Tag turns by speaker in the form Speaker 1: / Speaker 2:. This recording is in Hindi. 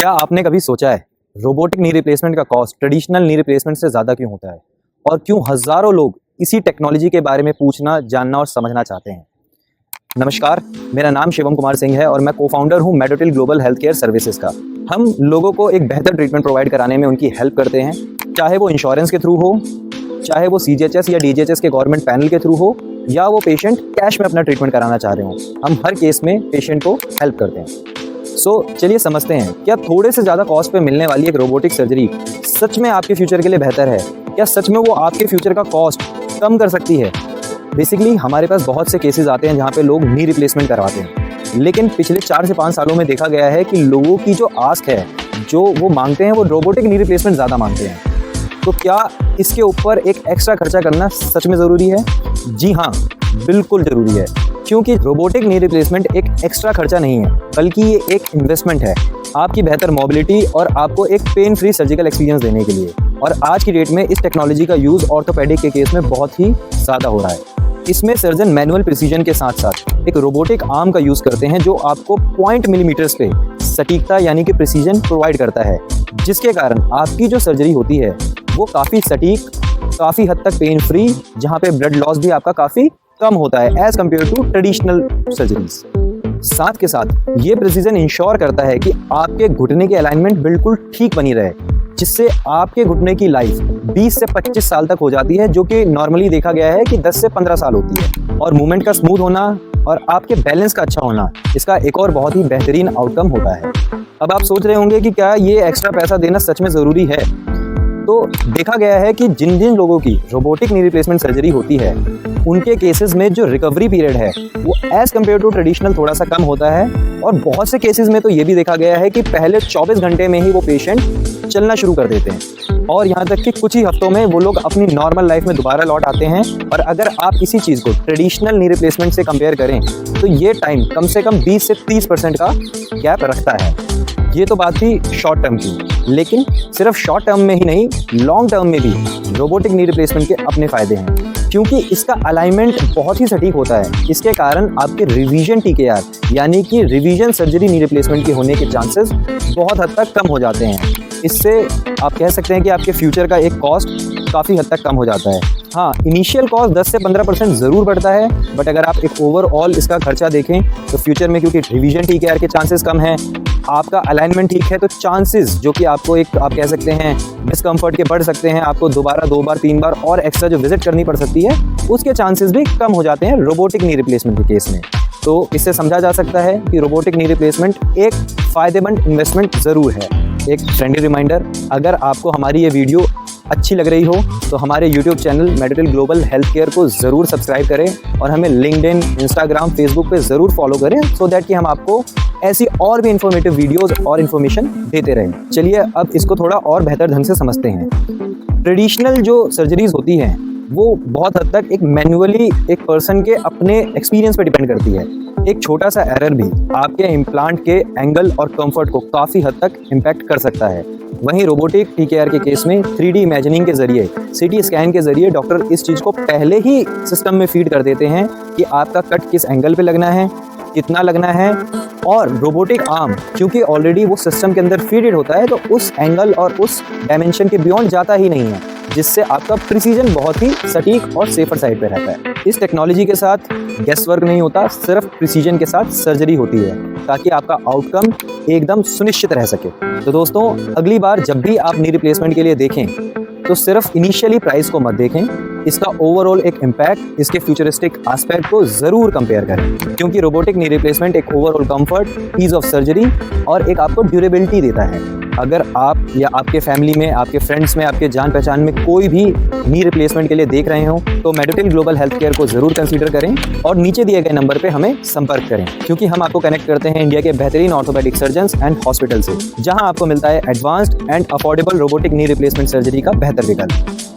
Speaker 1: क्या आपने कभी सोचा है रोबोटिक नी रिप्लेसमेंट का कॉस्ट ट्रेडिशनल नी रिप्लेसमेंट से ज़्यादा क्यों होता है और क्यों हज़ारों लोग इसी टेक्नोलॉजी के बारे में पूछना, जानना और समझना चाहते हैं। नमस्कार, मेरा नाम शिवम कुमार सिंह है और मैं को-फाउंडर हूं मेडिटेल ग्लोबल हेल्थ केयर सर्विसेज का। हम लोगों को एक बेहतर ट्रीटमेंट प्रोवाइड कराने में उनकी हेल्प करते हैं, चाहे वो इंश्योरेंस के थ्रू हो, चाहे वो CGHS या DGHS के गवर्नमेंट पैनल के थ्रू हो, या वो पेशेंट कैश में अपना ट्रीटमेंट कराना चाह रहे हो। हम हर केस में पेशेंट को हेल्प करते हैं। चलिए समझते हैं, क्या थोड़े से ज़्यादा कॉस्ट पे मिलने वाली एक रोबोटिक सर्जरी सच में आपके फ्यूचर के लिए बेहतर है? क्या सच में वो आपके फ्यूचर का कॉस्ट कम कर सकती है? बेसिकली हमारे पास बहुत से केसेस आते हैं जहाँ पे लोग नी रिप्लेसमेंट करवाते हैं, लेकिन पिछले 4 से 5 सालों में देखा गया है कि लोगों की जो आस्क है, जो वो मांगते हैं, वो रोबोटिक नी रिप्लेसमेंट ज़्यादा मांगते हैं। तो क्या इसके ऊपर एक एक्स्ट्रा खर्चा करना सच में ज़रूरी है? जी हाँ, बिल्कुल ज़रूरी है, क्योंकि रोबोटिक नी रिप्लेसमेंट एक एक्स्ट्रा खर्चा नहीं है, बल्कि ये एक इन्वेस्टमेंट है आपकी बेहतर मोबिलिटी और आपको एक पेन फ्री सर्जिकल एक्सपीरियंस देने के लिए। और आज की डेट में इस टेक्नोलॉजी का यूज़ ऑर्थोपेडिक के केस में बहुत ही ज़्यादा हो रहा है। इसमें सर्जन मैनुअल प्रिसीजन के साथ साथ एक रोबोटिक आर्म का यूज़ करते हैं, जो आपको 0.0 मिलीमीटर्स पे सटीकता यानी कि प्रिसीजन प्रोवाइड करता है, जिसके कारण आपकी जो सर्जरी होती है वो काफ़ी सटीक, काफ़ी हद तक पेन फ्री, जहाँ पे ब्लड लॉस भी आपका काफ़ी कम होता है as compare to traditional surgeries. साथ के साथ ये प्रिसीजन इंश्योर करता है कि आपके घुटने की अलाइनमेंट बिल्कुल ठीक बनी रहे, जिससे आपके घुटने की लाइफ 20 से 25 साल तक हो जाती है, जो कि नॉर्मली देखा गया है कि 10 से 15 साल होती है। और मूवमेंट का स्मूथ होना और आपके बैलेंस का अच्छा होना इसका एक और बहुत ही बेहतरीन आउटकम होता है। अब आप सोच रहे होंगे कि क्या ये एक्स्ट्रा पैसा देना सच में ज़रूरी है? तो देखा गया है कि जिन जिन लोगों की रोबोटिक नी रिप्लेसमेंट सर्जरी होती है, उनके केसेस में जो रिकवरी पीरियड है वो एज कम्पेयर टू ट्रेडिशनल थोड़ा सा कम होता है। और बहुत से केसेस में तो ये भी देखा गया है कि पहले 24 घंटे में ही वो पेशेंट चलना शुरू कर देते हैं, और यहाँ तक कि कुछ ही हफ्तों में वो लोग अपनी नॉर्मल लाइफ में दोबारा लौट आते हैं। और अगर आप इसी चीज़ को ट्रेडिशनल नी रिप्लेसमेंट से कंपेयर करें तो ये टाइम कम से कम 20 से 30% का गैप रखता है। ये तो बात थी शॉर्ट टर्म की, लेकिन सिर्फ शॉर्ट टर्म में ही नहीं, लॉन्ग टर्म में भी रोबोटिक नी रिप्लेसमेंट के अपने फ़ायदे हैं, क्योंकि इसका अलाइनमेंट बहुत ही सटीक होता है। इसके कारण आपके रिवीजन TKR यानी कि रिवीजन सर्जरी नी रिप्लेसमेंट के होने के चांसेस बहुत हद तक कम हो जाते हैं। इससे आप कह सकते हैं कि आपके फ्यूचर का एक कॉस्ट काफ़ी हद तक कम हो जाता है। हाँ, इनिशियल कॉस्ट 10 से 15% ज़रूर बढ़ता है, बट अगर आप एक ओवरऑल इसका खर्चा देखें तो फ्यूचर में, क्योंकि रिवीजन TKR के चांसेस कम हैं, आपका अलाइनमेंट ठीक है, तो चांसेस जो कि आपको एक आप कह सकते हैं डिस्कम्फर्ट के बढ़ सकते हैं, आपको दोबारा 2 बार 3 बार और एक्स्ट्रा जो विजिट करनी पड़ सकती है, उसके चांसेस भी कम हो जाते हैं रोबोटिक नी रिप्लेसमेंट के केस में। तो इससे समझा जा सकता है कि रोबोटिक नी रिप्लेसमेंट एक फ़ायदेमंद इन्वेस्टमेंट ज़रूर है। एक फ्रेंडली रिमाइंडर, अगर आपको हमारी ये वीडियो अच्छी लग रही हो तो हमारे YouTube channel Meditel global health care को ज़रूर सब्सक्राइब करें और हमें लिंक्डइन, इंस्टाग्राम, फेसबुक पे ज़रूर फॉलो करें, सो दैट कि हम आपको ऐसी और भी इंफॉर्मेटिव वीडियोस और इन्फॉर्मेशन देते रहें। चलिए अब इसको थोड़ा और बेहतर ढंग से समझते हैं। ट्रेडिशनल जो सर्जरीज होती हैं वो बहुत हद तक एक मैन्युअली एक पर्सन के अपने एक्सपीरियंस पे डिपेंड करती है। एक छोटा सा एरर भी आपके इम्प्लांट के एंगल और कंफर्ट को काफ़ी हद तक इम्पैक्ट कर सकता है। वहीं रोबोटिक TKR के केस में 3D इमेजिनिंग के ज़रिए, CT स्कैन के ज़रिए डॉक्टर इस चीज़ को पहले ही सिस्टम में फीड कर देते हैं कि आपका कट किस एंगल पे लगना है, कितना लगना है। और रोबोटिक आर्म क्योंकि ऑलरेडी वो सिस्टम के अंदर फीडेड होता है, तो उस एंगल और उस डायमेंशन के बियॉन्ड जाता ही नहीं है, जिससे आपका प्रिसीजन बहुत ही सटीक और सेफर साइड पे रहता है। इस टेक्नोलॉजी के साथ गेस वर्क नहीं होता, सिर्फ प्रिसीजन के साथ सर्जरी होती है, ताकि आपका आउटकम एकदम सुनिश्चित रह सके। तो दोस्तों, अगली बार जब भी आप नी रिप्लेसमेंट के लिए देखें तो सिर्फ इनिशियली प्राइस को मत देखें, इसका ओवरऑल एक इम्पैक्ट, इसके फ्यूचरिस्टिक एस्पेक्ट को ज़रूर कंपेयर करें, क्योंकि रोबोटिक नी रिप्लेसमेंट एक overall comfort, ease of surgery और एक आपको ड्यूरेबिलिटी देता है। अगर आप या आपके फैमिली में, आपके फ्रेंड्स में, आपके जान पहचान में कोई भी नी रिप्लेसमेंट के लिए देख रहे हो तो मेडिटेल ग्लोबल हेल्थ केयर को ज़रूर कंसीडर करें और नीचे दिए गए नंबर पे हमें संपर्क करें, क्योंकि हम आपको कनेक्ट करते हैं इंडिया के बेहतरीन ऑर्थोपेडिक सर्जन्स एंड हॉस्पिटल से, जहां आपको मिलता है advanced and affordable robotic knee replacement surgery का बेहतर विकल्प।